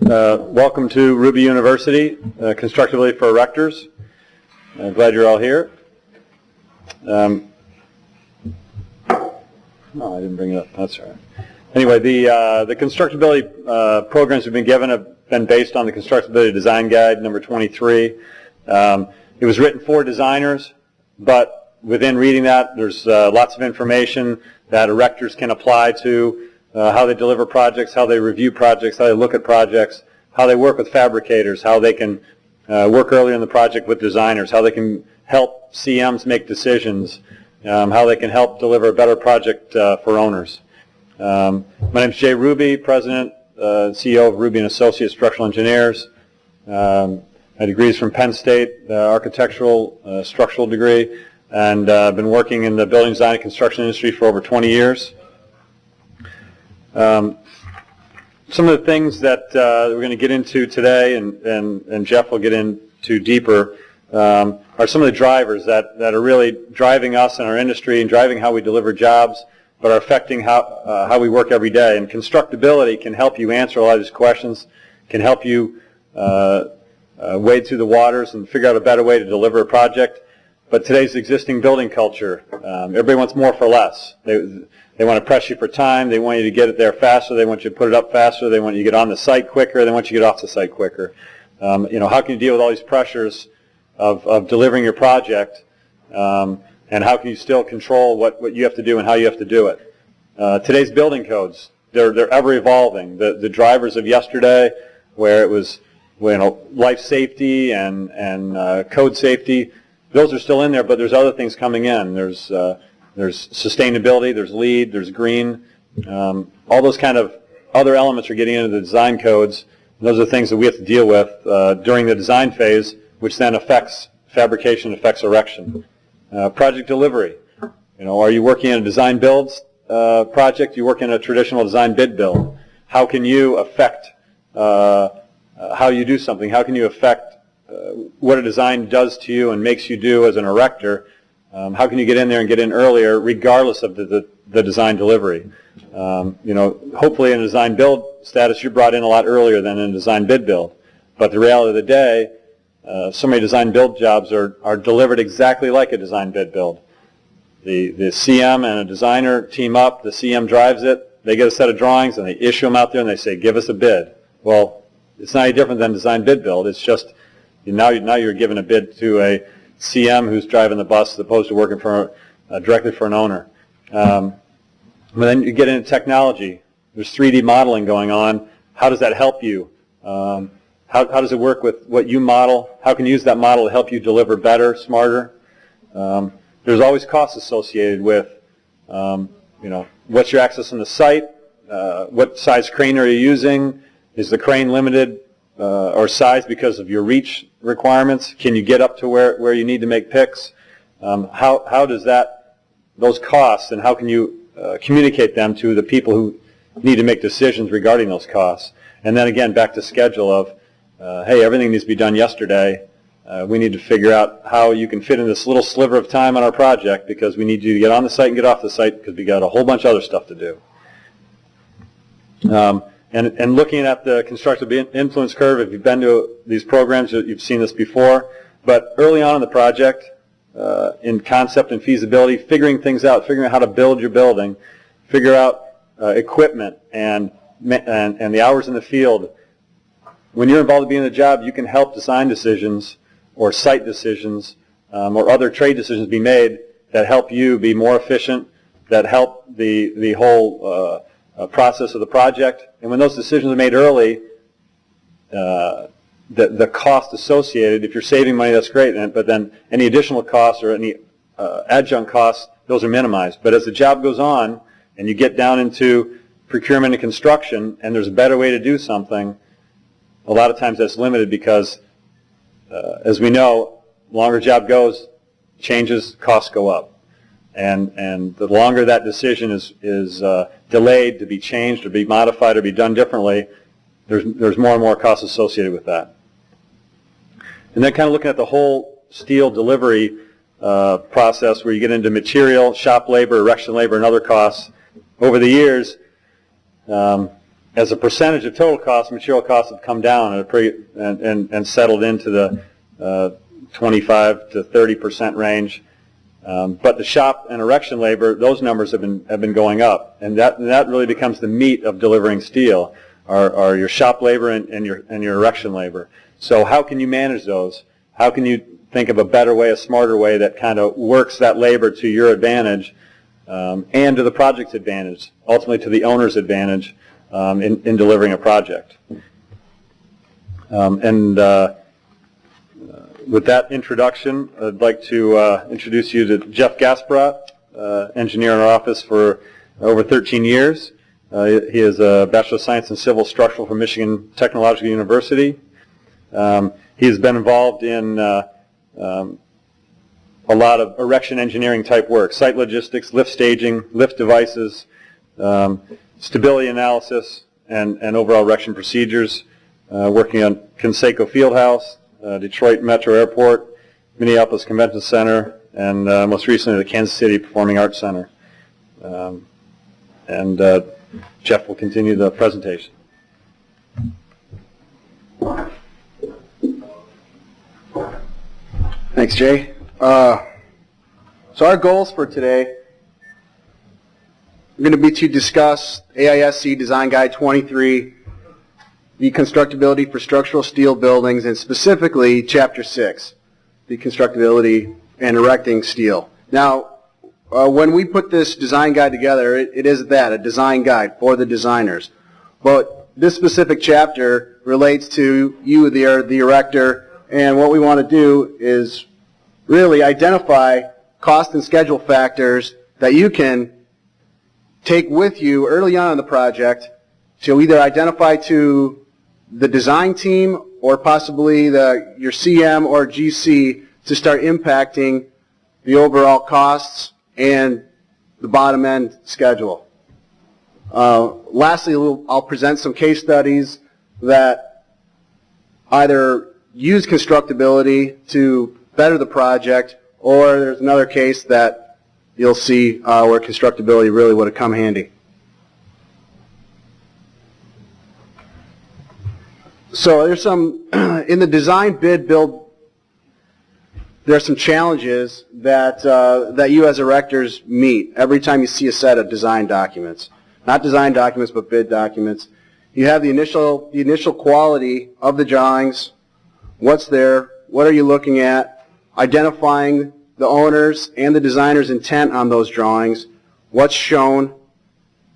Welcome to Ruby University, Constructability for Erectors. Glad you're all here. No, I didn't bring it up. That's all right. Anyway, the Constructability programs we've been given have been based on the Constructability Design Guide, number 23. It was written for designers, but within reading that, there's lots of information that erectors can apply to how they deliver projects, how they review projects, how they look at projects, how they work with fabricators, how they can work earlier in the project with designers, how they can help CMs make decisions, how they can help deliver a better project for owners. My name is Jay Ruby, President, CEO of Ruby & Associates Structural Engineers. My degree is from Penn State, architectural structural degree, and I've been working in the building design and construction industry for over 20 years. Some of the things that we're going to get into today, and Jeff will get into deeper, are some of the drivers that are really driving us in our industry and driving how we deliver jobs, but are affecting how we work every day. And constructability can help you answer a lot of these questions, can help you wade through the waters and figure out a better way to deliver a project. But today's existing building culture, everybody wants more for less. They want to press you for time. They want you to get it there faster. They want you to put it up faster. They want you to get on the site quicker. They want you to get off the site quicker. How can you deal with all these pressures of delivering your project, and how can you still control what you have to do and how you have to do it? Today's building codes, they're ever evolving. The drivers of yesterday, where it was life safety and code safety, those are still in there, but there's other things coming in. There's sustainability, there's LEED, there's green. All those kind of other elements are getting into the design codes. Those are things that we have to deal with during the design phase, which then affects fabrication, affects erection. Project delivery. Are you working in a design builds project? Are you working in a traditional design bid build? How can you affect how you do something? How can you affect what a design does to you and makes you do as an erector? How can you get in there and get in earlier, regardless of the design delivery? Hopefully in a design build status, you're brought in a lot earlier than in a design bid build. But the reality of the day, so many design build jobs are delivered exactly like a design bid build. The CM and a designer team up. The CM drives it. They get a set of drawings and they issue them out there and they say, "Give us a bid." Well, it's not any different than design bid build. It's just now you're giving a bid to a CM who's driving the bus as opposed to working for directly for an owner. But then you get into technology. There's 3D modeling going on. How does that help you? How does it work with what you model? How can you use that model to help you deliver better, smarter? There's always costs associated with, what's your access on the site? What size crane are you using? Is the crane limited or size because of your reach requirements? Can you get up to where you need to make picks? How does those costs, and how can you communicate them to the people who need to make decisions regarding those costs? And then again, back to schedule of, hey, everything needs to be done yesterday. We need to figure out how you can fit in this little sliver of time on our project, because we need you to get on the site and get off the site because we got a whole bunch of other stuff to do. And looking at the constructive influence curve, if you've been to these programs, you've seen this before. But early on in the project, in concept and feasibility, figuring things out, figuring out how to build your building, figure out equipment and the hours in the field. When you're involved in being in the job, you can help design decisions or site decisions or other trade decisions be made that help you be more efficient, that help the whole process of the project. And when those decisions are made early, the cost associated, if you're saving money, that's great, but then any additional costs or any adjunct costs, those are minimized. But as the job goes on and you get down into procurement and construction and there's a better way to do something, a lot of times that's limited because, as we know, longer job goes, changes, costs go up. And the longer that decision is delayed to be changed or be modified or be done differently, there's more and more costs associated with that. And then kind of looking at the whole steel delivery process, where you get into material, shop labor, erection labor, and other costs. Over the years, as a percentage of total cost, material costs have come down at a pretty, and settled into the 25 to 30% range. But the shop and erection labor, those numbers have been going up, and that really becomes the meat of delivering steel, are your shop labor and your erection labor. So how can you manage those? How can you think of a better way, a smarter way that kind of works that labor to your advantage and to the project's advantage, ultimately to the owner's advantage in delivering a project? With that introduction, I'd like to introduce you to Jeff Gasparat, engineer in our office for over 13 years. He is a Bachelor of Science in Civil Structural from Michigan Technological University. He has been involved in a lot of erection engineering type work, site logistics, lift staging, lift devices, stability analysis, and overall erection procedures, working on Conseco Fieldhouse, Detroit Metro Airport, Minneapolis Convention Center, and most recently the Kansas City Performing Arts Center. Jeff will continue the presentation. Thanks, Jay. So our goals for today are going to be to discuss AISC Design Guide 23, the constructability for structural steel buildings, and specifically Chapter 6, the constructability and erecting steel. Now, when we put this design guide together, it is that, a design guide for the designers. But this specific chapter relates to you, the erector, and what we want to do is really identify cost and schedule factors that you can take with you early on in the project to either identify to the design team or possibly your CM or GC to start impacting the overall costs and the bottom end schedule. Lastly, I'll present some case studies that either use constructability to better the project, or there's another case that you'll see where constructability really would have come handy. So there's some, in the design bid build, there are some challenges that, that you as erectors meet every time you see a set of design documents. Not design documents, but bid documents. You have the initial quality of the drawings, what's there, what are you looking at, identifying the owner's and the designer's intent on those drawings, what's shown.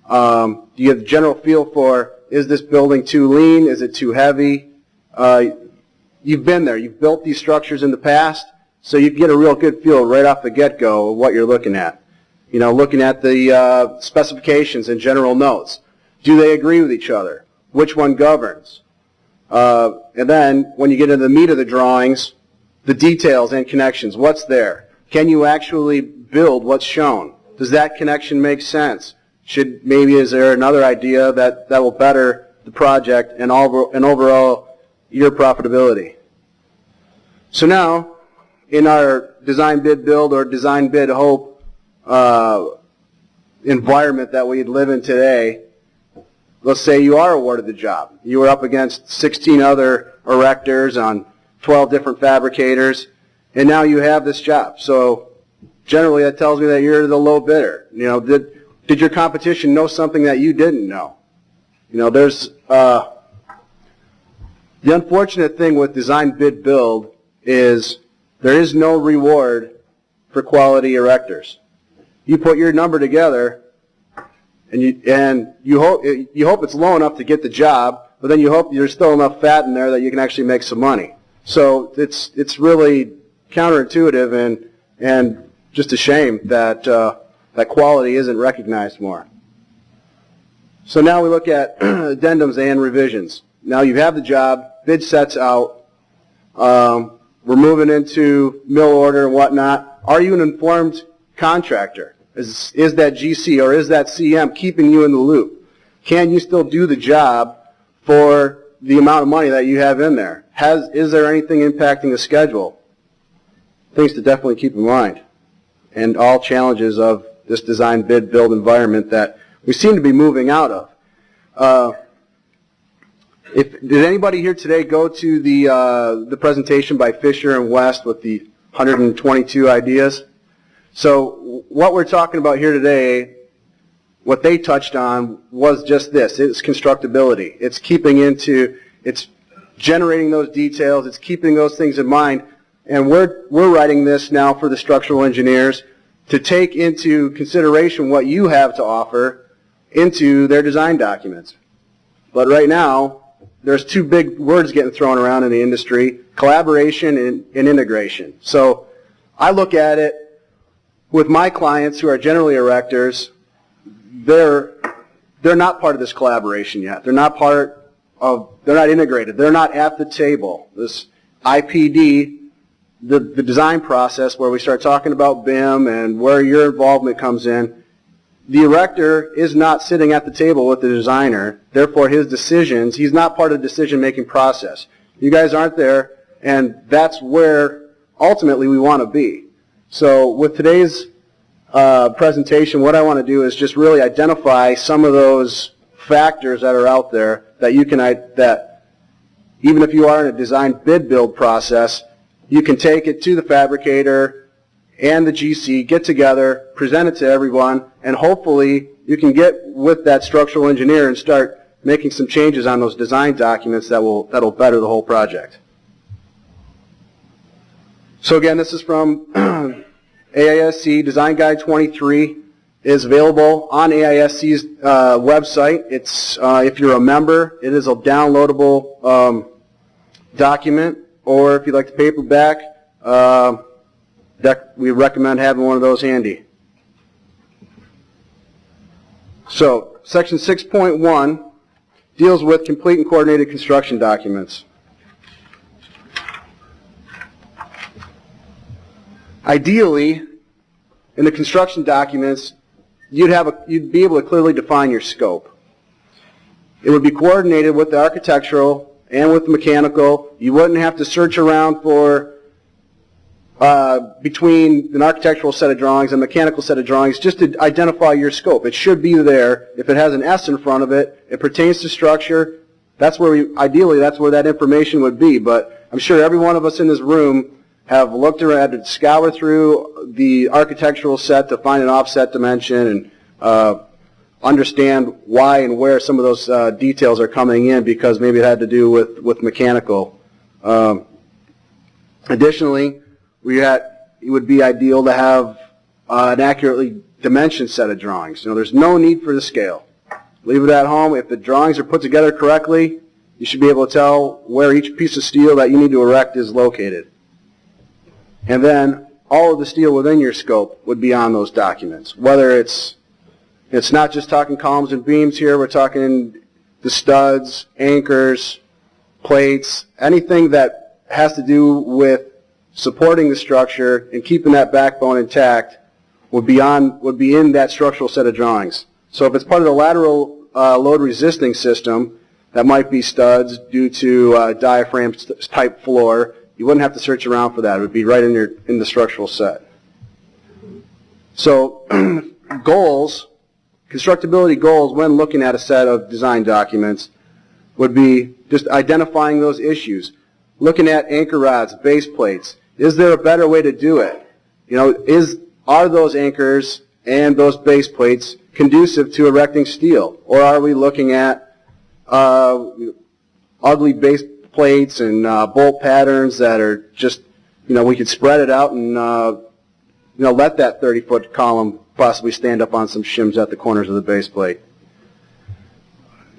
Do you have a general feel for, is this building too lean, is it too heavy? You've been there, you've built these structures in the past, so you get a real good feel right off the get-go of what you're looking at. You know, looking at the specifications and general notes. Do they agree with each other? Which one governs? And then, when you get into the meat of the drawings, the details and connections, what's there? Can you actually build what's shown? Does that connection make sense? Is there another idea that will better the project and overall your profitability? So now, in our design bid build or design bid hope environment that we live in today, let's say you are awarded the job. You are up against 16 other erectors on 12 different fabricators, and now you have this job. So generally that tells me that you're the low bidder. You know, did your competition know something that you didn't know? You know, there's the unfortunate thing with design bid build is there is no reward for quality erectors. You put your number together, and you hope it's low enough to get the job, but then you hope there's still enough fat in there that you can actually make some money. So it's really counterintuitive and just a shame that that quality isn't recognized more. So now we look at addendums and revisions. Now you have the job, bid sets out, we're moving into mill order and whatnot. Are you an informed contractor? Is that GC or is that CM keeping you in the loop? Can you still do the job for the amount of money that you have in there? Is there anything impacting the schedule? Things to definitely keep in mind. And all challenges of this design bid build environment that we seem to be moving out of. Did anybody here today go to the presentation by Fisher and West with the 122 ideas? So what we're talking about here today, what they touched on was just this. It's constructability. It's it's generating those details. It's keeping those things in mind. And we're writing this now for the structural engineers to take into consideration what you have to offer into their design documents. But right now, there's two big words getting thrown around in the industry: collaboration and integration. So I look at it with my clients who are generally erectors. They're not part of this collaboration yet. They're not integrated. They're not at the table. This IPD, the design process where we start talking about BIM and where your involvement comes in, the erector is not sitting at the table with the designer. Therefore, his decisions, he's not part of the decision-making process. You guys aren't there, and that's where ultimately we want to be. So with today's presentation, what I want to do is just really identify some of those factors that are out there that you can, that even if you are in a design bid build process, you can take it to the fabricator and the GC, get together, present it to everyone, and hopefully you can get with that structural engineer and start making some changes on those design documents that'll better the whole project. So again, this is from AISC. Design Guide 23 is available on AISC's website. It's if you're a member, it is a downloadable document, or if you'd like the paperback, we recommend having one of those handy. So, Section 6.1 deals with complete and coordinated construction documents. Ideally, in the construction documents, you'd be able to clearly define your scope. It would be coordinated with the architectural and with the mechanical. You wouldn't have to search around for between an architectural set of drawings and a mechanical set of drawings just to identify your scope. It should be there. If it has an S in front of it, it pertains to structure. That's where ideally that's where that information would be. But I'm sure every one of us in this room have looked around and scoured through the architectural set to find an offset dimension and understand why and where some of those details are coming in, because maybe it had to do with mechanical. Additionally, it would be ideal to have an accurately dimensioned set of drawings. There's no need for the scale. Leave it at home. If the drawings are put together correctly, you should be able to tell where each piece of steel that you need to erect is located. And then all of the steel within your scope would be on those documents. Whether it's not just talking columns and beams here, we're talking the studs, anchors, plates, anything that has to do with supporting the structure and keeping that backbone intact would be in that structural set of drawings. So if it's part of the lateral load resisting system, that might be studs due to diaphragm type floor. You wouldn't have to search around for that. It would be right in the structural set. So goals, constructability goals when looking at a set of design documents would be just identifying those issues. Looking at anchor rods, base plates. Is there a better way to do it? Are those anchors and those base plates conducive to erecting steel? Or are we looking at ugly base plates and bolt patterns that are just, we could spread it out and, let that 30-foot column possibly stand up on some shims at the corners of the base plate.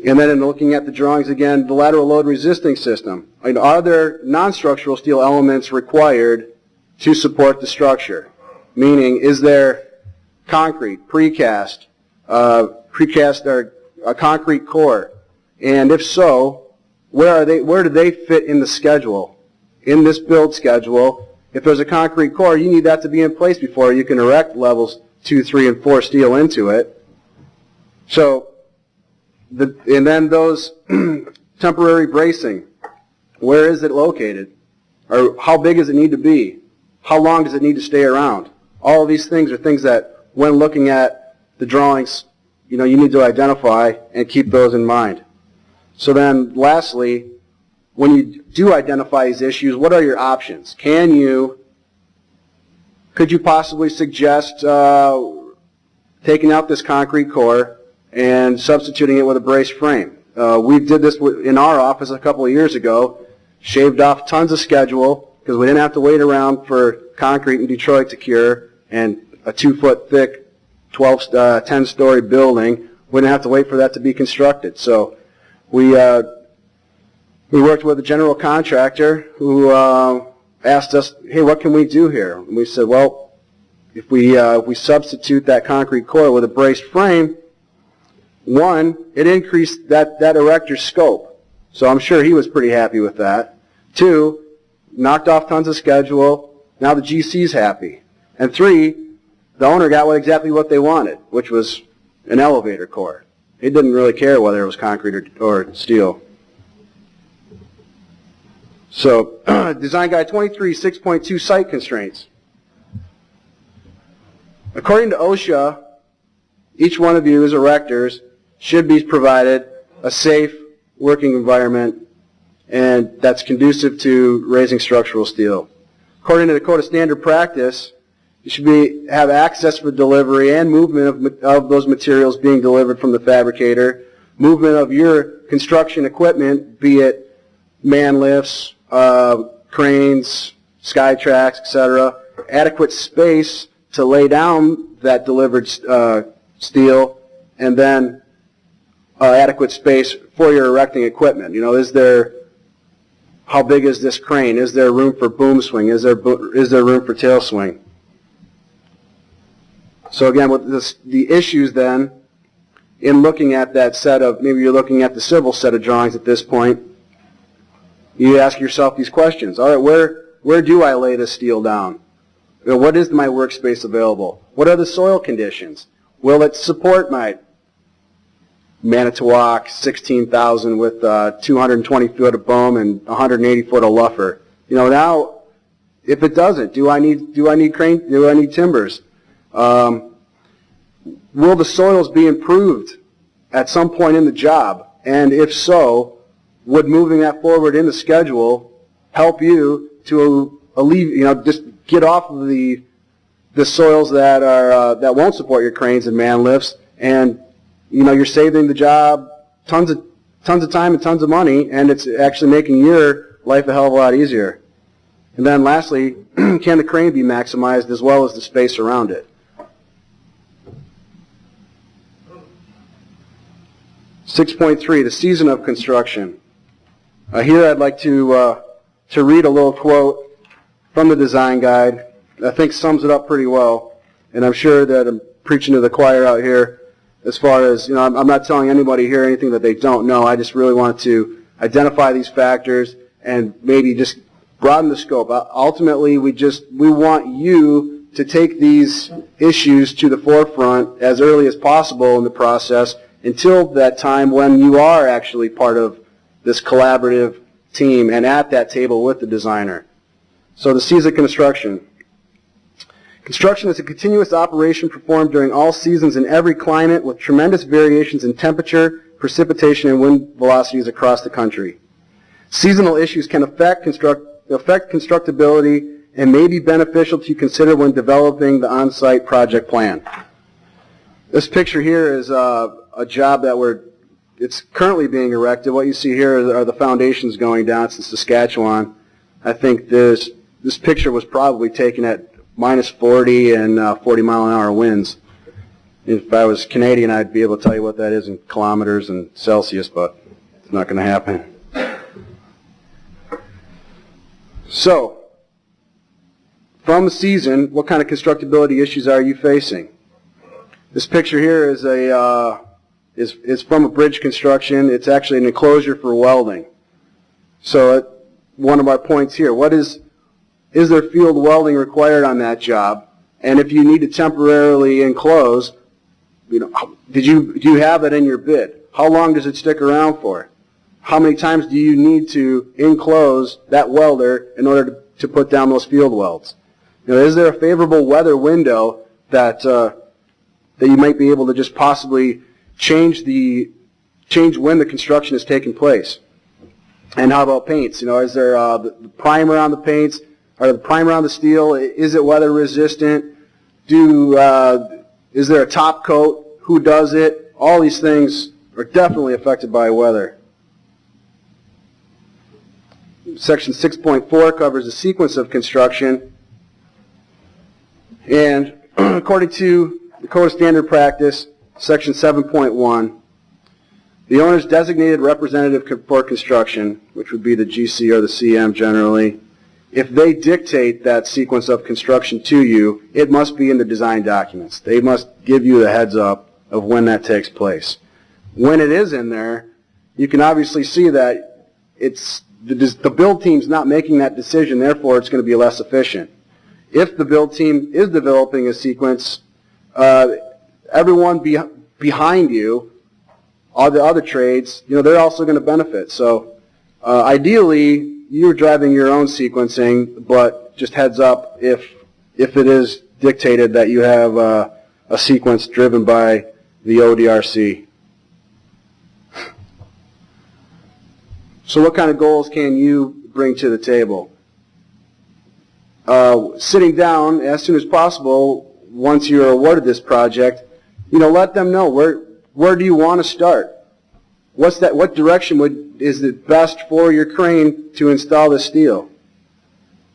And then in looking at the drawings again, the lateral load resisting system. Are there non-structural steel elements required to support the structure? Meaning, is there concrete, precast or a concrete core? And if so, where do they fit in the schedule? In this build schedule, if there's a concrete core, you need that to be in place before you can erect levels 2, 3, and 4 steel into it. So, and then those temporary bracing, where is it located? Or how big does it need to be? How long does it need to stay around? All of these things are things that, when looking at the drawings, you need to identify and keep those in mind. So then, lastly, when you do identify these issues, what are your options? Could you possibly suggest taking out this concrete core and substituting it with a braced frame? We did this in our office a couple of years ago, shaved off tons of schedule because we didn't have to wait around for concrete in Detroit to cure and a 2-foot thick 10-story building. We didn't have to wait for that to be constructed. So we worked with a general contractor who asked us, hey, what can we do here? And we said, well, if we substitute that concrete core with a braced frame, one, it increased that erector's scope. So I'm sure he was pretty happy with that. Two, knocked off tons of schedule. Now the GC's happy. And three, the owner got exactly what they wanted, which was an elevator core. He didn't really care whether it was concrete or steel. So, Design Guide 23, 6.2 Site Constraints. According to OSHA, each one of you as erectors should be provided a safe working environment and that's conducive to raising structural steel. According to the Code of Standard Practice, you should have access for delivery and movement of those materials being delivered from the fabricator, movement of your construction equipment, be it man lifts, cranes, sky tracks, etc., adequate space to lay down that delivered steel, and then adequate space for your erecting equipment. You know, how big is this crane? Is there room for boom swing? Is there room for tail swing? So again, with the issues then, in looking at that set of, maybe you're looking at the civil set of drawings at this point, you ask yourself these questions. All right, where do I lay this steel down? You know, what is my workspace available? What are the soil conditions? Will it support my Manitowoc 16,000 with 220 foot of boom and 180 foot of luffer? You know, now, if it doesn't, do I need crane? Do I need timbers? Will the soils be improved at some point in the job? And if so, would moving that forward in the schedule help you to alleviate, just get off of the soils that won't support your cranes and man lifts, and you're saving the job tons of time and tons of money, and it's actually making your life a hell of a lot easier. And then lastly, can the crane be maximized as well as the space around it? .3, the season of construction. Here I'd like to read a little quote from the design guide that I think sums it up pretty well. And I'm sure that I'm preaching to the choir out here as far as, I'm not telling anybody here anything that they don't know. I just really want to identify these factors and maybe just broaden the scope. Ultimately, we want you to take these issues to the forefront as early as possible in the process until that time when you are actually part of this collaborative team and at that table with the designer. So the C's of construction. Construction is a continuous operation performed during all seasons in every climate with tremendous variations in temperature, precipitation, and wind velocities across the country. Seasonal issues can affect constructability and may be beneficial to consider when developing the on-site project plan. This picture here is a job that it's currently being erected. What you see here are the foundations going down. It's in Saskatchewan. I think this picture was probably taken at -40 and 40-mile-an-hour winds. If I was Canadian, I'd be able to tell you what that is in kilometers and Celsius, but it's not going to happen. So, from the season, what kind of constructability issues are you facing? This picture here is from a bridge construction. It's actually an enclosure for welding. So one of our points here, is there field welding required on that job? And if you need to temporarily enclose, do you have it in your bid? How long does it stick around for? How many times do you need to enclose that welder in order to put down those field welds? Is there a favorable weather window that you might be able to just possibly change the change when the construction is taking place. And how about paints? You know, is there the primer on the paints? Or the primer on the steel? Is it weather resistant? Is there a top coat? Who does it? All these things are definitely affected by weather. Section 6.4 covers the sequence of construction. And according to the Code of Standard Practice, Section 7.1, the owner's designated representative for construction, which would be the GC or the CM generally, if they dictate that sequence of construction to you, it must be in the design documents. They must give you the heads up of when that takes place. When it is in there, you can obviously see that it's the build team's not making that decision, therefore it's going to be less efficient. If the build team is developing a sequence, everyone behind you, all the other trades, you know, they're also going to benefit. So ideally, you're driving your own sequencing, but just heads up if it is dictated that you have a sequence driven by the ODRC. So what kind of goals can you bring to the table? Sitting down as soon as possible, once you're awarded this project, you know, let them know where do you want to start? What direction is it best for your crane to install the steel?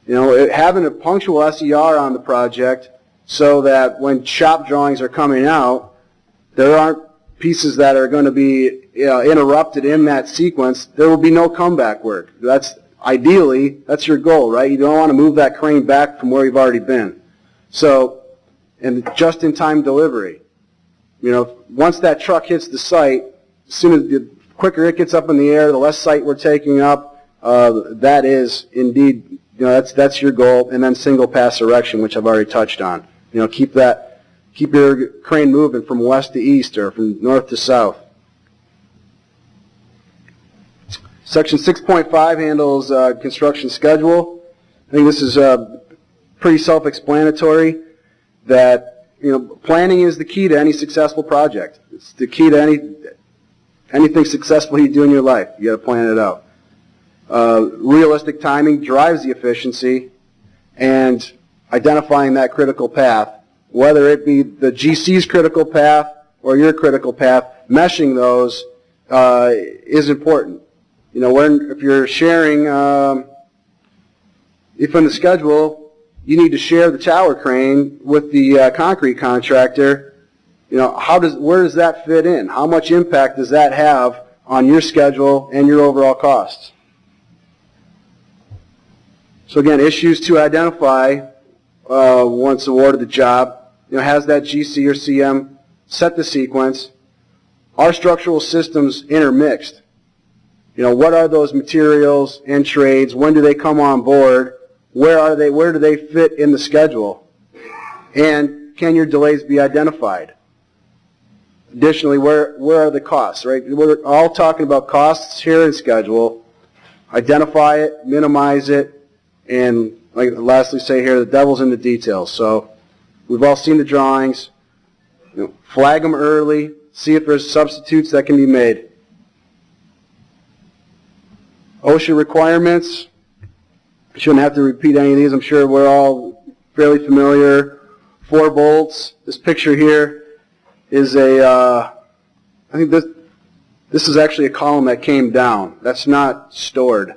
You know, having a punctual SER on the project so that when shop drawings are coming out, there aren't pieces that are going to be interrupted in that sequence. There will be no comeback work. Ideally, that's your goal, right? You don't want to move that crane back from where you've already been. So, and just-in-time delivery. You know, once that truck hits the site, the quicker it gets up in the air, the less site we're taking up. That is indeed, you know, that's your goal. And then single pass erection, which I've already touched on. You know, keep your crane moving from west to east or from north to south. Section 6.5 handles construction schedule. I think this is pretty self-explanatory that, you know, planning is the key to any successful project. It's the key to anything successful you do in your life. You got to plan it out. Realistic timing drives the efficiency, and identifying that critical path, whether it be the GC's critical path or your critical path, meshing those is important. You know, if you're sharing, if in the schedule you need to share the tower crane with the concrete contractor, you know, where does that fit in? How much impact does that have on your schedule and your overall costs? So again, issues to identify once awarded the job. You know, has that GC or CM set the sequence? Are structural systems intermixed? You know, what are those materials and trades? When do they come on board? Where are they? Where do they fit in the schedule? And can your delays be identified? Additionally, where are the costs, right? We're all talking about costs here in schedule. Identify it, minimize it, and like lastly say here, the devil's in the details. So we've all seen the drawings. You know, flag them early, see if there's substitutes that can be made. OSHA requirements. I shouldn't have to repeat any of these. I'm sure we're all fairly familiar. 4 bolts. This picture here is I think this is actually a column that came down. That's not stored.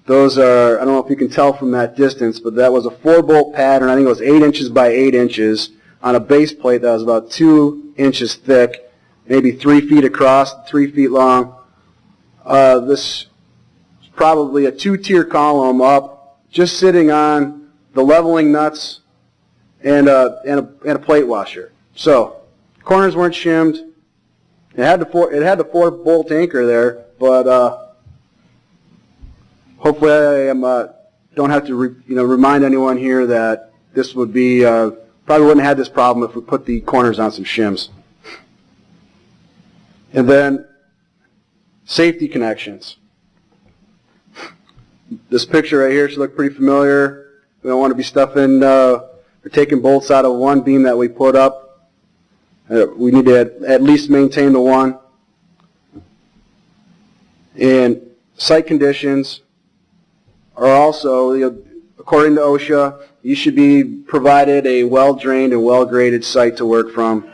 Those are, I don't know if you can tell from that distance, but that was a 4-bolt pattern. I think it was 8 inches by 8 inches on a base plate that was about 2 inches thick, maybe 3 feet across, 3 feet long. This is probably a 2-tier column up, just sitting on the leveling nuts and a plate washer. So corners weren't shimmed. It had the 4-bolt anchor there, but hopefully I don't have to remind anyone here that this would be probably wouldn't have had this problem if we put the corners on some shims. And then safety connections. This picture right here should look pretty familiar. We don't want to be stuffing or taking bolts out of one beam that we put up. We need to at least maintain the one. And site conditions are also, according to OSHA, you should be provided a well-drained and well-graded site to work from.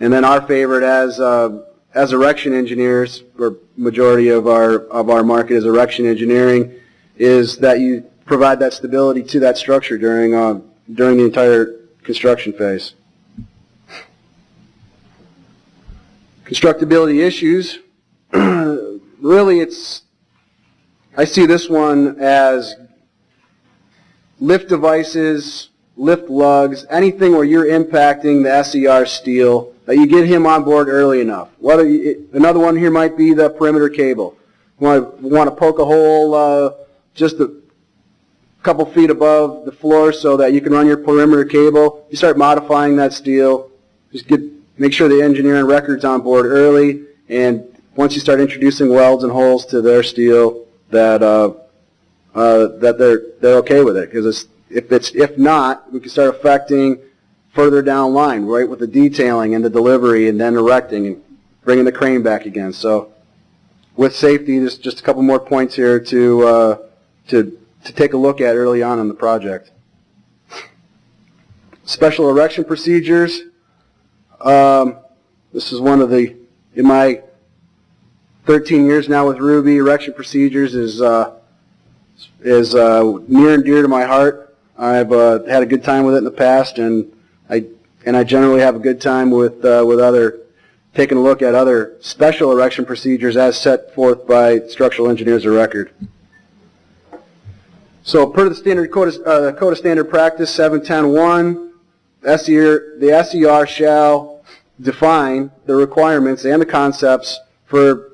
And then our favorite as erection engineers, or majority of our market is erection engineering, is that you provide that stability to that structure during the entire construction phase. Constructability issues, really I see this one as lift devices, lift lugs, anything where you're impacting the SER steel, that you get him on board early enough. Another one here might be the perimeter cable. You want to poke a hole just a couple feet above the floor so that you can run your perimeter cable. You start modifying that steel. Just make sure the engineering record's on board early, and once you start introducing welds and holes to their steel, that they're okay with it. Because if not, we can start affecting further down line, right, with the detailing and the delivery, and then erecting and bringing the crane back again. So, with safety, there's just a couple more points here to take a look at early on in the project. Special erection procedures. This is one of in my 13 years now with Ruby, erection procedures is near and dear to my heart. I've had a good time with it in the past, and I generally have a good time with taking a look at other special erection procedures as set forth by structural engineers of record. So per the standard Code of Standard Practice 710.1, the SER shall define the requirements and the concepts for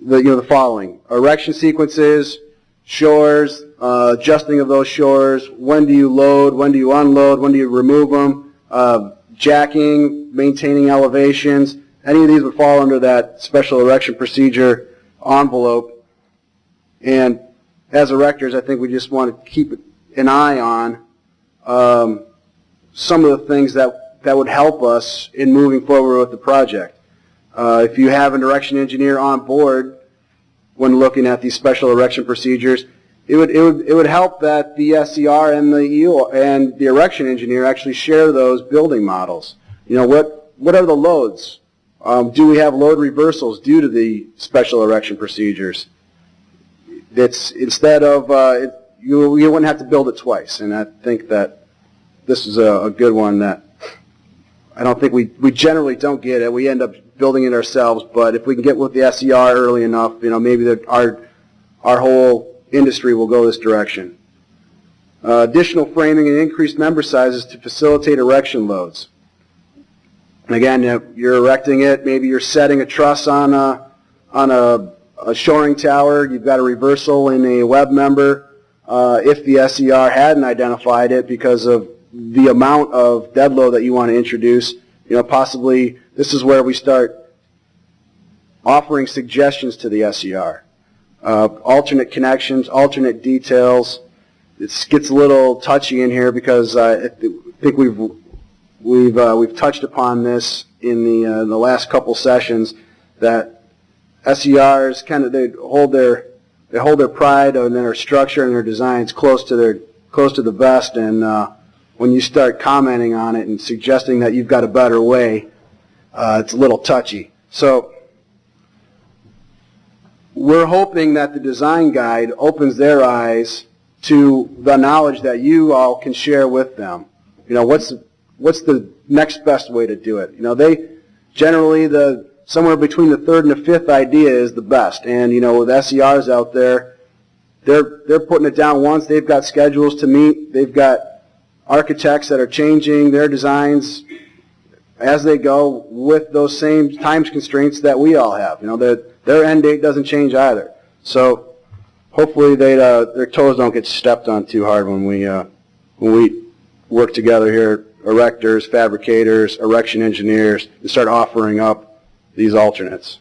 the following: erection sequences, shores, adjusting of those shores, when do you load, when do you unload, when do you remove them, jacking, maintaining elevations. Any of these would fall under that special erection procedure envelope. And as erectors, I think we just want to keep an eye on some of the things that would help us in moving forward with the project. If you have an erection engineer on board when looking at these special erection procedures, it would help that the SER and the erection engineer actually share those building models. What are the loads? Do we have load reversals due to the special erection procedures? It's instead of you wouldn't have to build it twice, and I think that this is a good one that I don't think we generally don't get it. We end up building it ourselves, but if we can get with the SER early enough, maybe our whole industry will go this direction. Additional framing and increased member sizes to facilitate erection loads. And again, you're erecting it, maybe you're setting a truss on a shoring tower, you've got a reversal in a web member. If the SER hadn't identified it because of the amount of dead load that you want to introduce, possibly this is where we start offering suggestions to the SER. Alternate connections, alternate details. It gets a little touchy in here because I think we've touched upon this in the last couple sessions, that SERs they hold their pride and their structure and their designs close to the vest, and when you start commenting on it and suggesting that you've got a better way, it's a little touchy. So we're hoping that the design guide opens their eyes to the knowledge that you all can share with them. What's the next best way to do it? They generally somewhere between the third and the fifth idea is the best. And with SERs out there, they're putting it down once. They've got schedules to meet. They've got architects that are changing their designs as they go with those same time constraints that we all have. Their end date doesn't change either. So hopefully their toes don't get stepped on too hard when we work together here, erectors, fabricators, erection engineers, and start offering up these alternates.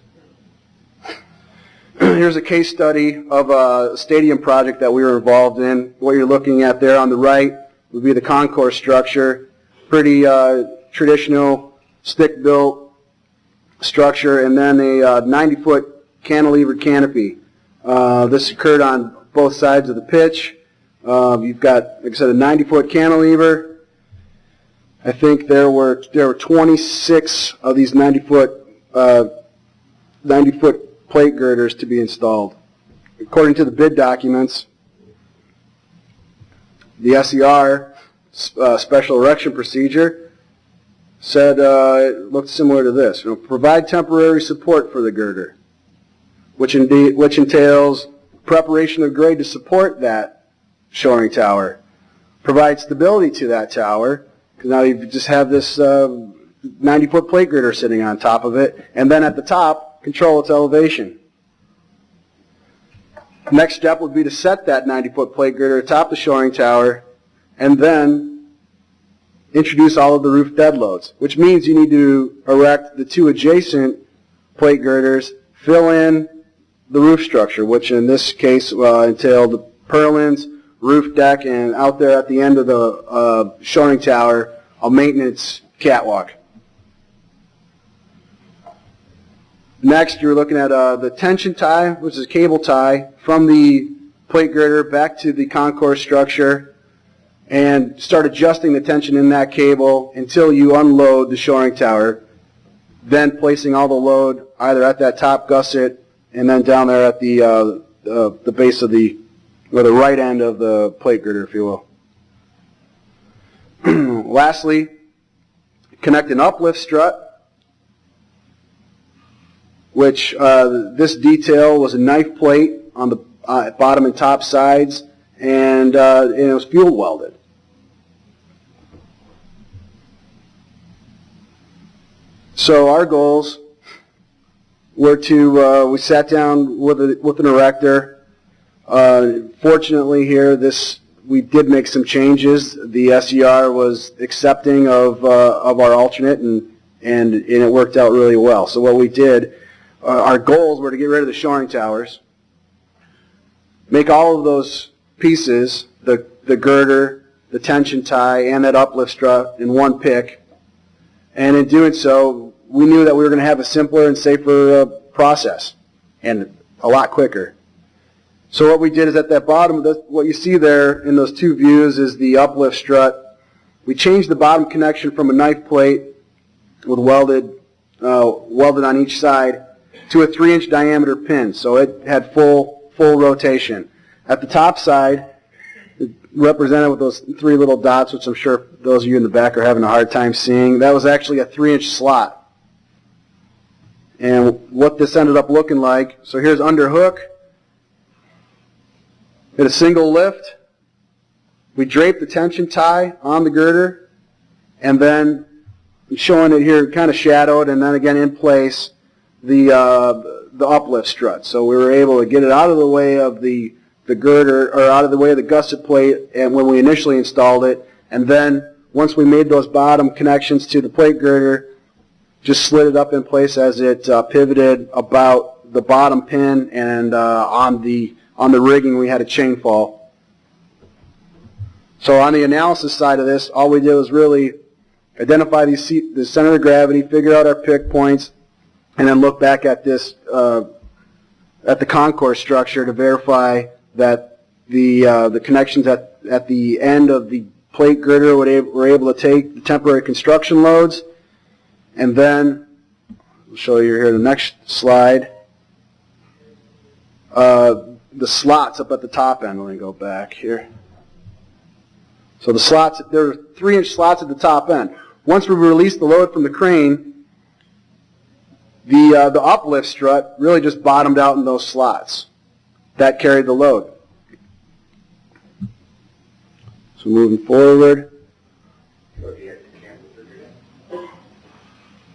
Here's a case study of a stadium project that we were involved in. What you're looking at there on the right would be the concourse structure. Pretty traditional stick-built structure, and then a 90-foot cantilevered canopy. This occurred on both sides of the pitch. You've got, like I said, a 90-foot cantilever. I think there were 26 of these 90-foot plate girders to be installed. According to the bid documents, the SER, special erection procedure, said it looked similar to this. Provide temporary support for the girder, which entails preparation of grade to support that shoring tower. Provide stability to that tower, because now you just have this 90-foot plate girder sitting on top of it, and then at the top, control its elevation. Next step would be to set that 90-foot plate girder atop the shoring tower, and then introduce all of the roof dead loads, which means you need to erect the two adjacent plate girders, fill in the roof structure, which in this case entailed the purlins, roof deck, and out there at the end of the shoring tower, a maintenance catwalk. Next, you're looking at the tension tie, which is a cable tie from the plate girder back to the concourse structure, and start adjusting the tension in that cable until you unload the shoring tower, then placing all the load either at that top gusset and then down there at the base of the, or the right end of the plate girder, if you will. Lastly, connect an uplift strut, which this detail was a knife plate on the bottom and top sides, and it was fuel welded. So our goals were to, we sat down with an erector. Fortunately here, we did make some changes. The SER was accepting of our alternate, and it worked out really well. So what we did, our goals were to get rid of the shoring towers, make all of those pieces, the girder, the tension tie, and that uplift strut in one pick. And in doing so, we knew that we were going to have a simpler and safer process, and a lot quicker. So what we did is at that bottom, what you see there in those two views is the uplift strut. We changed the bottom connection from a knife plate with welded on each side to a 3-inch diameter pin, so it had full rotation. At the top side, represented with those 3 little dots, which I'm sure those of you in the back are having a hard time seeing, that was actually a 3-inch slot. And what this ended up looking like, so here's underhook. Hit a single lift. We drape the tension tie on the girder, and then showing it here kind of shadowed, and then again in place, the uplift strut. So we were able to get it out of the way of the girder, or out of the way of the gusset plate, and when we initially installed it, and then once we made those bottom connections to the plate girder, just slid it up in place as it pivoted about the bottom pin, and on the rigging we had a chain fall. So on the analysis side of this, all we did was really identify the center of gravity, figure out our pick points, and then look back at this at the concourse structure to verify that the connections at the end of the plate girder were able to take the temporary construction loads. And then, I'll show you here the next slide, the slots up at the top end. Let me go back here. So the slots, there are 3-inch slots at the top end. Once we release the load from the crane, the uplift strut really just bottomed out in those slots. That carried the load. So moving forward.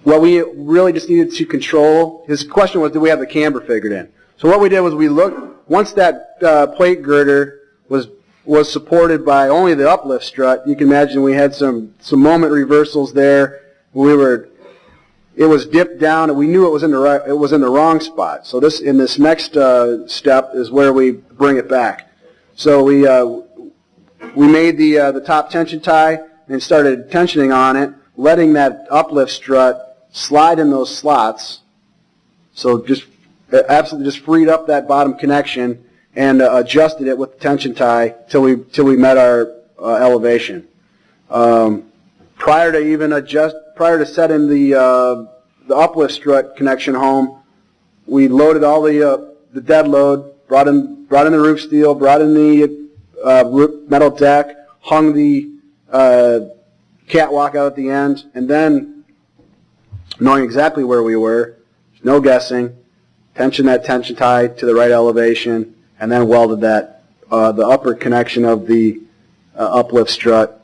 Well, we really just needed to control. His question was, do we have the camber figured in? So what we did was we looked, once that plate girder was supported by only the uplift strut, you can imagine we had some moment reversals there. It was dipped down, and we knew it was in the wrong spot. So in this next step is where we bring it back. So we made the top tension tie and started tensioning on it, letting that uplift strut slide in those slots. So just It absolutely just freed up that bottom connection and adjusted it with the tension tie till we met our elevation. Prior to setting the uplift strut connection home, we loaded all the dead load, brought in the roof steel, brought in the metal deck, hung the catwalk out at the end, and then, knowing exactly where we were, no guessing, tension that tension tie to the right elevation, and then welded that the upper connection of the uplift strut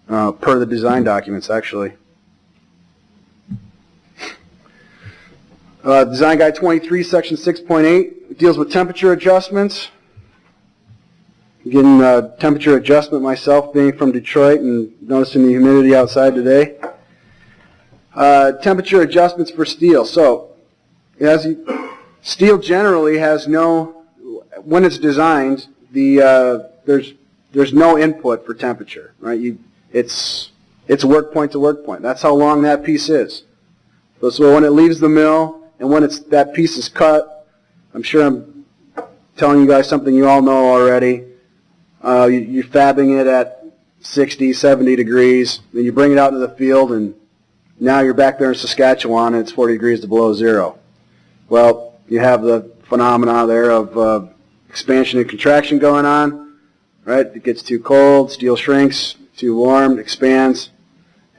per the design documents, actually. Design Guide 23, Section 6.8 deals with temperature adjustments. Getting temperature adjustment myself, being from Detroit and noticing the humidity outside today. Temperature adjustments for steel. So, steel generally has no, when it's designed, there's no input for temperature, right? It's work point to work point. That's how long that piece is. So when it leaves the mill and when that piece is cut, I'm sure I'm telling you guys something you all know already. You're fabbing it at 60, 70 degrees, then you bring it out into the field, and now you're back there in Saskatchewan and it's 40 degrees to below zero. Well, you have the phenomena there of expansion and contraction going on, right? It gets too cold, steel shrinks, too warm, expands,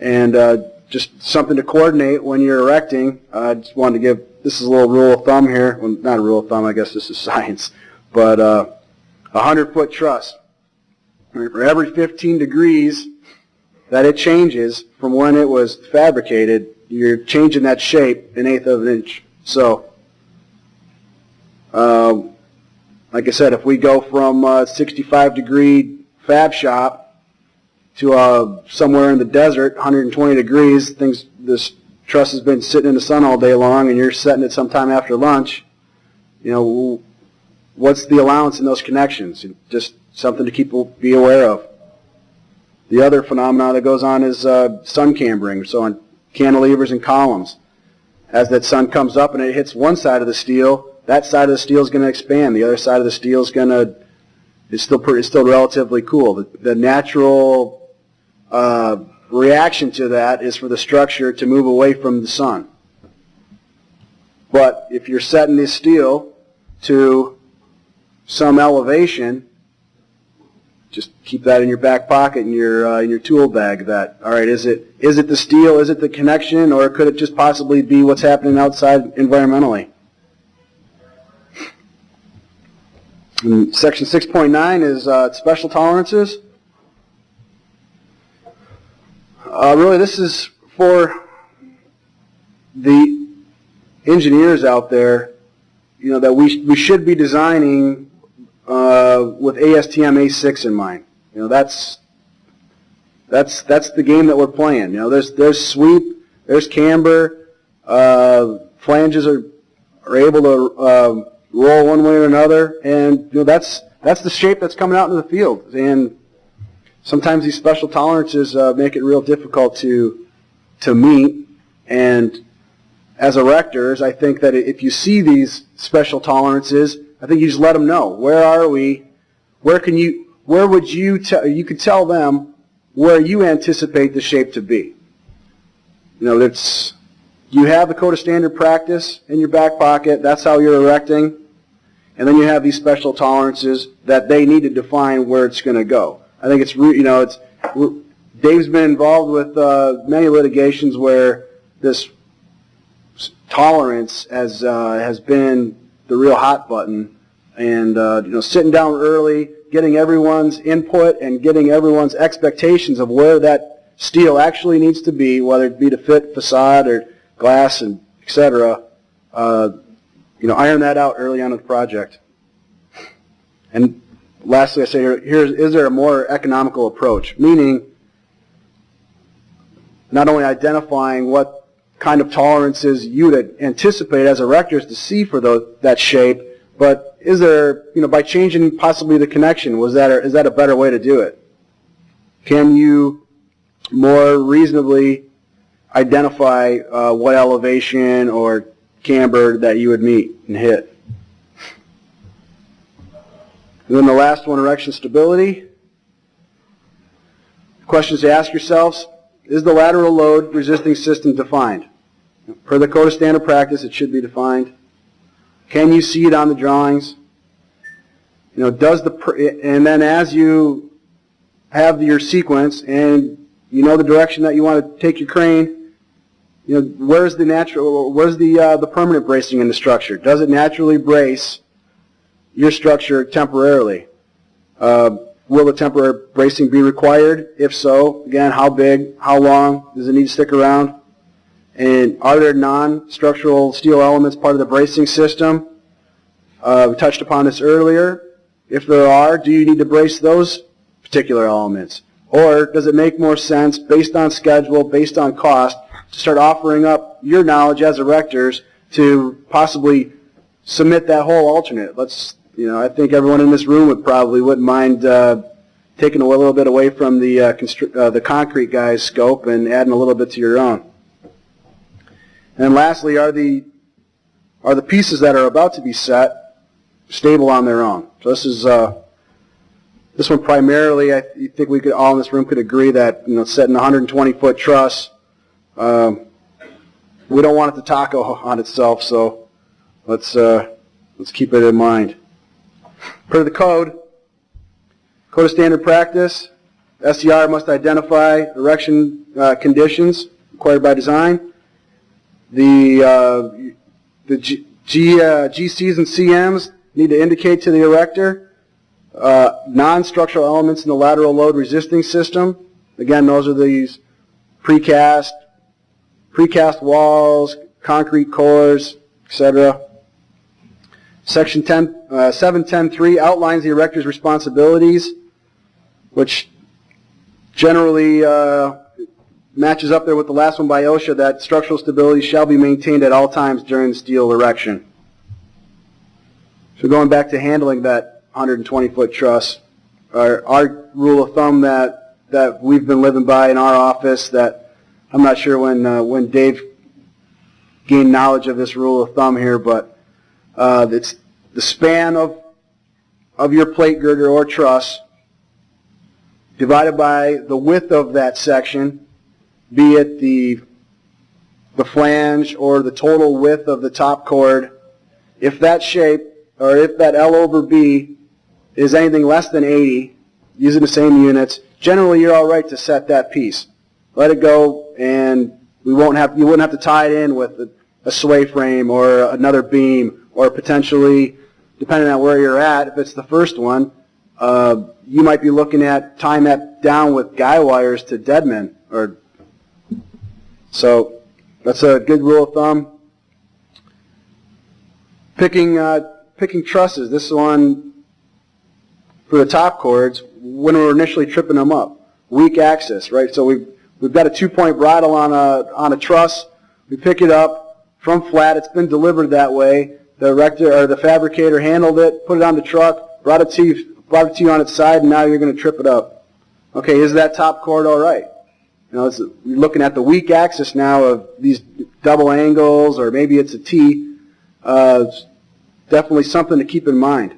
and just something to coordinate when you're erecting. I just wanted to give, this is a little rule of thumb here. Well, not a rule of thumb, I guess this is science, but 100-foot truss. For every 15 degrees that it changes from when it was fabricated, you're changing that shape 1/8 of an inch. So, like I said, if we go from 65-degree fab shop to somewhere in the desert, 120 degrees, this truss has been sitting in the sun all day long, and you're setting it sometime after lunch, what's the allowance in those connections? Just something to be aware of. The other phenomena that goes on is sun cambering, so on cantilevers and columns. As that sun comes up and it hits one side of the steel, that side of the steel is going to expand. The other side of the steel is still relatively cool. The natural reaction to that is for the structure to move away from the sun. But if you're setting this steel to some elevation, just keep that in your back pocket in your tool bag. All right, is it the steel? Is it the connection, or could it just possibly be what's happening outside environmentally? And Section 6.9 is special tolerances. Really, this is for the engineers out there, that we should be designing with ASTM A6 in mind. That's the game that we're playing. There's sweep, there's camber, flanges are able to roll one way or another, and that's the shape that's coming out into the field. And sometimes these special tolerances make it real difficult to meet. And as erectors, I think that if you see these special tolerances, I think you just let them know. Where are we? Where would you could tell them where you anticipate the shape to be. You have the code of standard practice in your back pocket. That's how you're erecting. And then you have these special tolerances that they need to define where it's going to go. I think Dave's been involved with many litigations where this tolerance has been the real hot button, and sitting down early, getting everyone's input and getting everyone's expectations of where that steel actually needs to be, whether it be to fit facade or glass and etc. Iron that out early on in the project. And lastly, I say is there a more economical approach? Meaning, not only identifying what kind of tolerances you would anticipate as erectors to see for that shape, but is there, by changing possibly the connection, is that a better way to do it? Can you more reasonably identify what elevation or camber that you would meet and hit. And then the last one, erection stability. Questions to ask yourselves: is the lateral load resisting system defined? Per the Code of Standard Practice, it should be defined. Can you see it on the drawings? And then as you have your sequence and you know the direction that you want to take your crane, where's the permanent bracing in the structure? Does it naturally brace your structure temporarily? Will the temporary bracing be required? If so, again, how big, how long, does it need to stick around? And are there non-structural steel elements part of the bracing system? We touched upon this earlier. If there are, do you need to brace those particular elements? Or does it make more sense, based on schedule, based on cost, to start offering up your knowledge as erectors to possibly submit that whole alternate? I think everyone in this room wouldn't mind taking a little bit away from the concrete guy's scope and adding a little bit to your own. And lastly, are the pieces that are about to be set stable on their own? So this one primarily, I think we could all in this room could agree that setting a 120-foot truss, we don't want it to taco on itself. So let's keep it in mind. Per the Code of Standard Practice, SCR must identify erection conditions required by design. The GCs and CMs need to indicate to the erector non-structural elements in the lateral load resisting system. Again, those are these precast walls, concrete cores, etc. Section 710.3 outlines the erector's responsibilities, which generally matches up there with the last one by OSHA, that structural stability shall be maintained at all times during the steel erection. So going back to handling that 120-foot truss, our rule of thumb that we've been living by in our office, that I'm not sure when Dave gained knowledge of this rule of thumb here, but it's the span of your plate girder or truss divided by the width of that section, be it the flange or the total width of the top cord. If that shape, or if that L over B is anything less than 80, using the same units, generally you're all right to set that piece. Let it go, and you wouldn't have to tie it in with a sway frame or another beam, or potentially, depending on where you're at, if it's the first one, you might be looking at tying that down with guy wires to deadmen. So that's a good rule of thumb. Picking trusses. This one for the top cords, when we're initially tripping them up, weak axis, right? So we've got a 2-point bridle on a truss. We pick it up from flat. It's been delivered that way. The erector or the fabricator handled it, put it on the truck, brought it to you on its side, and now you're going to trip it up. Okay, is that top cord all right? You're looking at the weak axis now of these double angles, or maybe it's a T. It's definitely something to keep in mind.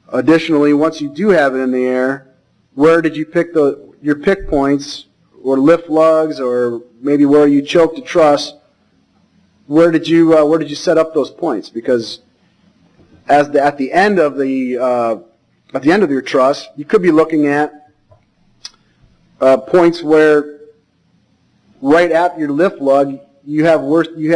Additionally, once you do have it in the air, where did you pick your pick points, or lift lugs, or maybe where you choked the truss? Where did you set up those points? Because at the end of your truss, you could be looking at points where right at your lift lug you have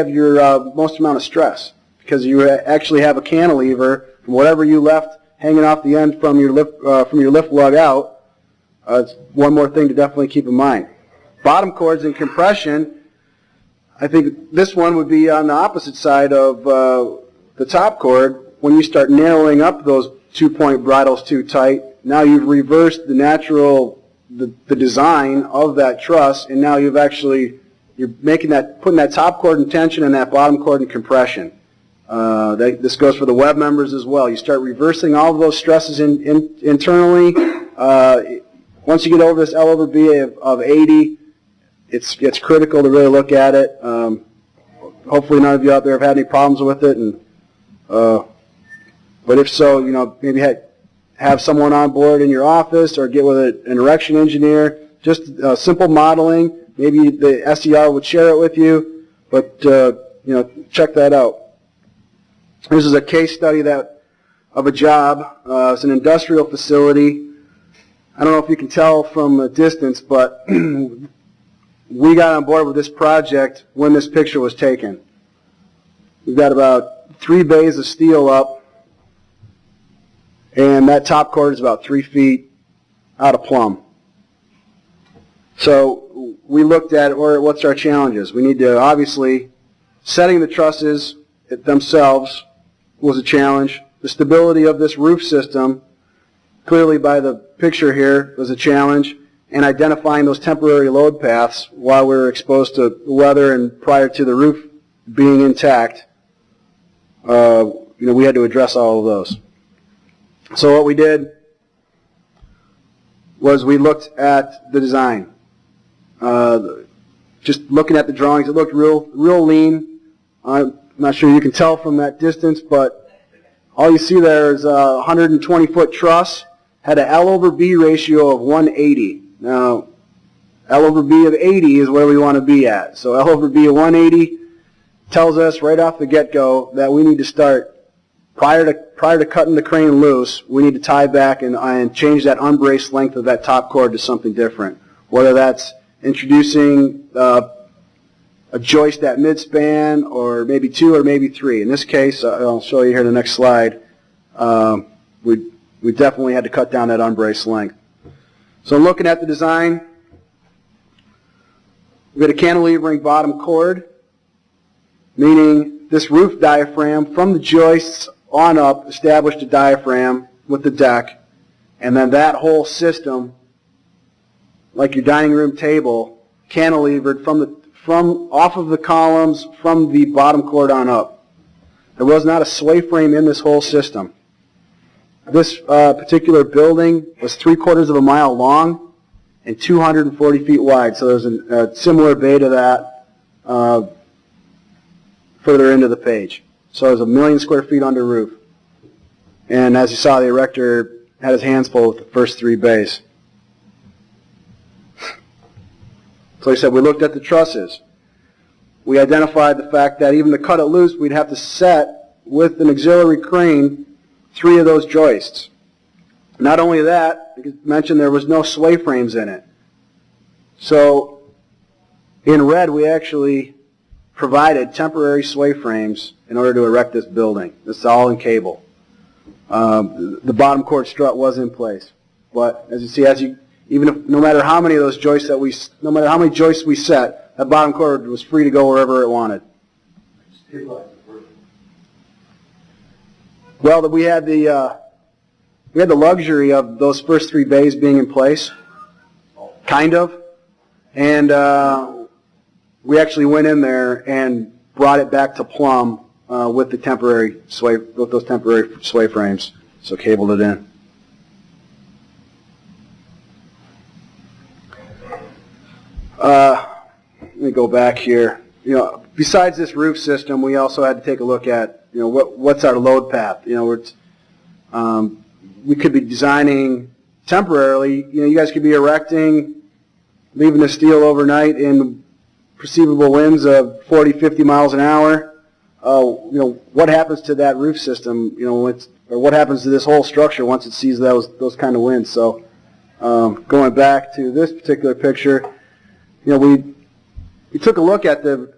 your most amount of stress, because you actually have a cantilever from whatever you left hanging off the end from your lift lug out. It's one more thing to definitely keep in mind. Bottom cords and compression. I think this one would be on the opposite side of the top cord. When you start narrowing up those 2-point bridles too tight, now you've reversed the design of that truss, and now you're putting that top cord in tension and that bottom cord in compression. This goes for the web members as well. You start reversing all of those stresses internally. Once you get over this L over B of 80, it's critical to really look at it. hopefully none of you out there have had any problems with it. And but if so, maybe have someone on board in your office or get with an erection engineer. Just simple modeling. Maybe the SER would share it with you, but check that out. This is a case study of a job. It's an industrial facility. I don't know if you can tell from a distance, but we got on board with this project when this picture was taken. We've got about 3 bays of steel up, and that top cord is about 3 feet out of plumb. So we looked at what's our challenges. We need to, obviously, setting the trusses themselves was a challenge. The stability of this roof system, clearly by the picture here, was a challenge. And identifying those temporary load paths while we were exposed to weather and prior to the roof being intact, we had to address all of those. So what we did was we looked at the design. Just looking at the drawings, it looked real lean. I'm not sure you can tell from that distance, but all you see there is a 120-foot truss, had an L over B ratio of 180. Now, L over B of 80 is where we want to be at. So L over B of 180 tells us right off the get-go that we need to start, prior to cutting the crane loose, we need to tie back and change that unbraced length of that top cord to something different. Whether that's introducing a joist at mid-span, or maybe 2 or maybe 3. In this case, I'll show you here in the next slide, we definitely had to cut down that unbraced length. So looking at the design, we've got a cantilevering bottom cord, meaning this roof diaphragm from the joists on up established a diaphragm with the deck, and then that whole system, like your dining room table, cantilevered from off of the columns from the bottom cord on up. There was not a sway frame in this whole system. This particular building was 3/4 of a mile long and 240 feet wide. So there's a similar bay to that further into the page. So there's 1 million square feet under roof. And as you saw, the erector had his hands full with the first 3 bays. So he said, we looked at the trusses. We identified the fact that even to cut it loose, we'd have to set with an auxiliary crane 3 of those joists. Not only that, I mentioned there was no sway frames in it. So in red, we actually provided temporary sway frames in order to erect this building. This is all in cable. The bottom cord strut was in place, but as you see, no matter how many of those joists no matter how many joists we set, that bottom cord was free to go wherever it wanted. Well, we had the luxury of those first 3 bays being in place, kind of, and we actually went in there and brought it back to plumb with those temporary sway frames, so cabled it in. Let me go back here. Besides this roof system, we also had to take a look at, what's our load path. We could be designing temporarily. You guys could be erecting, leaving the steel overnight in perceivable winds of 40, 50 miles an hour. What happens to that roof system? Or what happens to this whole structure once it sees those kind of winds? So, going back to this particular picture, we took a look at the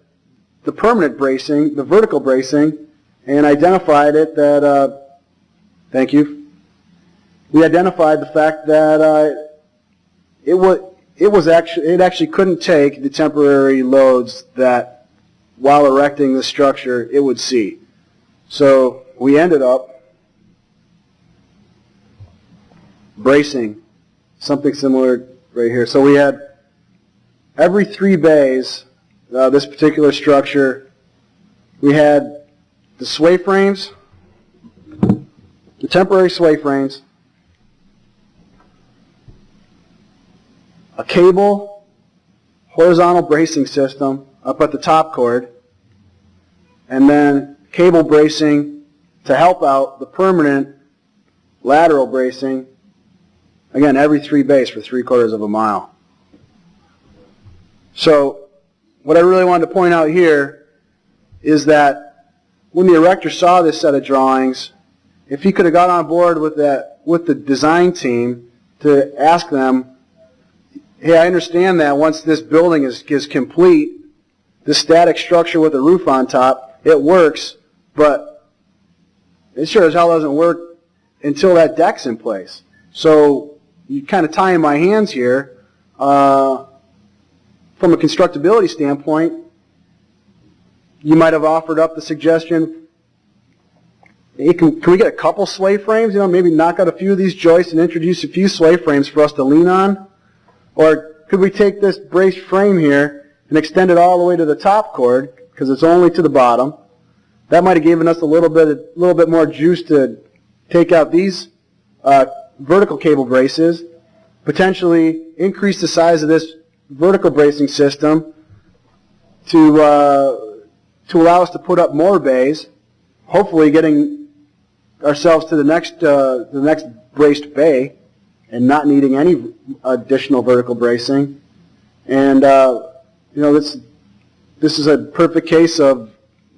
permanent bracing, the vertical bracing, and identified it that, thank you, we identified the fact that it actually couldn't take the temporary loads that, while erecting the structure, it would see. So we ended up bracing something similar right here. So we had every 3 bays, this particular structure, we had the sway frames, the temporary sway frames, a cable, horizontal bracing system up at the top cord, and then cable bracing to help out the permanent lateral bracing, again, every 3 bays for 3/4 of a mile. So what I really wanted to point out here is that when the erector saw this set of drawings, if he could have got on board with the design team to ask them, hey, I understand that once this building is complete, this static structure with a roof on top, it works, but it sure as hell doesn't work until that deck's in place. So you kind of tie in my hands here. From a constructability standpoint, you might have offered up the suggestion, hey, can we get a couple sway frames, maybe knock out a few of these joists and introduce a few sway frames for us to lean on? Or could we take this braced frame here and extend it all the way to the top chord, because it's only to the bottom? That might have given us a little bit more juice to take out these vertical cable braces, potentially increase the size of this vertical bracing system to allow us to put up more bays, hopefully getting ourselves to the next braced bay and not needing any additional vertical bracing. And this is a perfect case of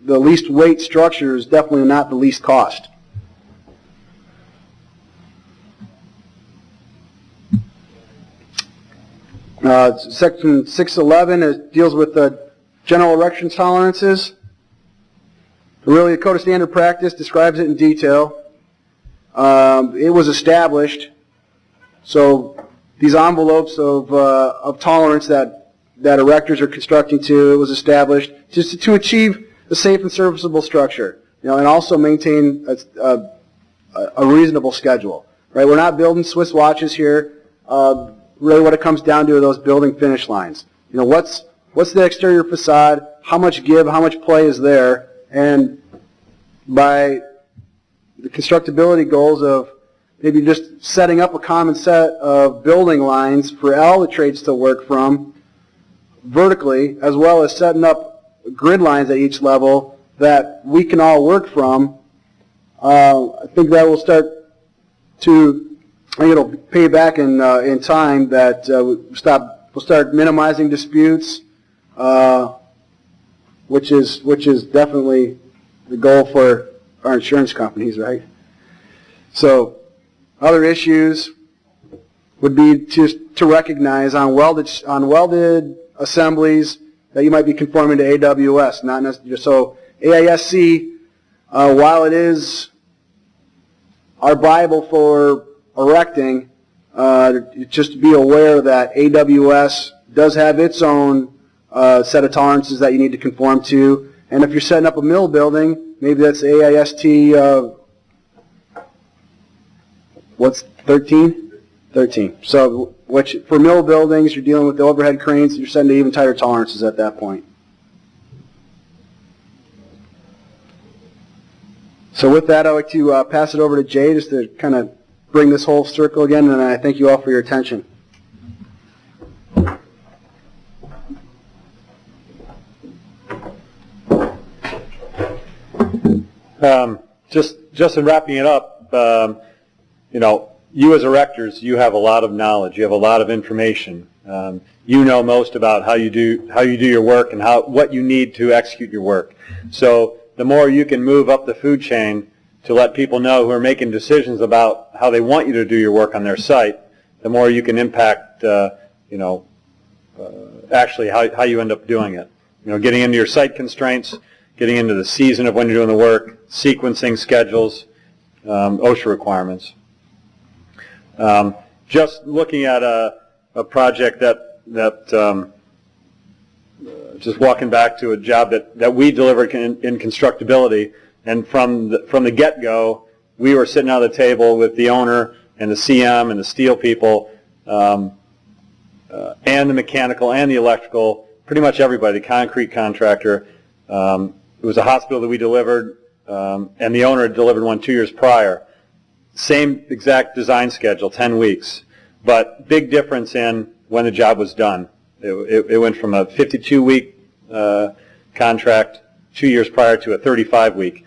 the least weight structure is definitely not the least cost. Section 611 deals with the general erection tolerances. Really, the Code of Standard Practice describes it in detail. It was established, so these envelopes of tolerance that erectors are constructing to, it was established just to achieve a safe and serviceable structure, and also maintain a reasonable schedule. Right? We're not building Swiss watches here. Really what it comes down to are those building finish lines. What's the exterior facade, how much give, how much play is there, and by the constructability goals of maybe just setting up a common set of building lines for all the trades to work from vertically, as well as setting up grid lines at each level that we can all work from, I think that will start to it'll pay back in time that we'll start minimizing disputes, which is definitely the goal for our insurance companies, right? So other issues would be to recognize on welded assemblies that you might be conforming to AWS, not necessarily. So AISC, while it is our Bible for erecting, just to be aware that AWS does have its own set of tolerances that you need to conform to. And if you're setting up a mill building, maybe that's AIST, what's 13? 13. So for mill buildings, you're dealing with the overhead cranes, you're setting to even tighter tolerances at that point. So with that, I'd like to pass it over to Jay just to kind of bring this whole circle again, and I thank you all for your attention. Just in wrapping it up, you as erectors, you have a lot of knowledge. You have a lot of information. You know most about how you do your work and what you need to execute your work. So the more you can move up the food chain to let people know who are making decisions about how they want you to do your work on their site, the more you can impact, actually how you end up doing it. Getting into your site constraints, getting into the season of when you're doing the work, sequencing schedules, OSHA requirements. Just looking at a project that just walking back to a job that we delivered in Constructability. And from the get-go, we were sitting at the table with the owner and the CM and the steel people and the mechanical and the electrical, pretty much everybody, the concrete contractor. It was a hospital that we delivered, and the owner had delivered one 2 years prior. Same exact design schedule, 10 weeks, but big difference in when the job was done. It went from a 52-week contract 2 years prior to a 35-week.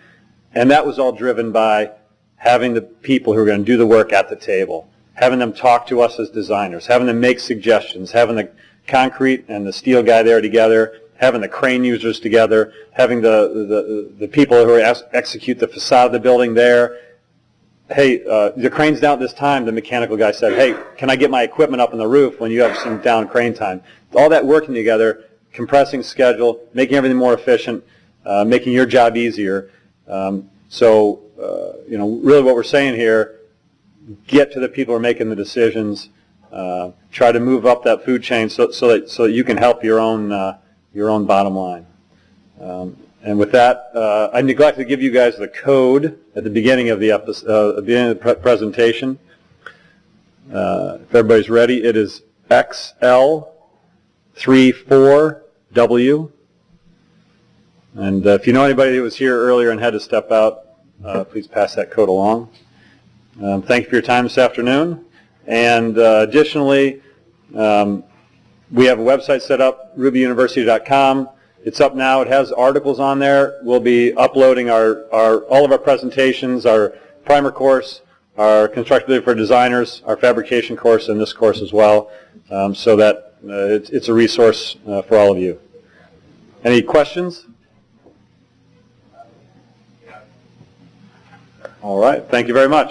And that was all driven by having the people who are going to do the work at the table, having them talk to us as designers, having them make suggestions, having the concrete and the steel guy there together, having the crane users together, having the people who execute the facade of the building there. Hey, the crane's down at this time. The mechanical guy said, hey, can I get my equipment up on the roof when you have some down crane time? All that working together, compressing schedule, making everything more efficient, making your job easier. Really what we're saying here, get to the people who are making the decisions, try to move up that food chain so that you can help your own bottom line. And with that, I neglected to give you guys the code at the beginning of the presentation. If everybody's ready, it is XL34W. And if you know anybody who was here earlier and had to step out, please pass that code along. Thank you for your time this afternoon. And additionally, we have a website set up, rubyuniversity.com. It's up now. It has articles on there. We'll be uploading all of our presentations, our primer course, our Constructability for Designers, our fabrication course, and this course as well, so that it's a resource for all of you. Any questions? All right. Thank you very much.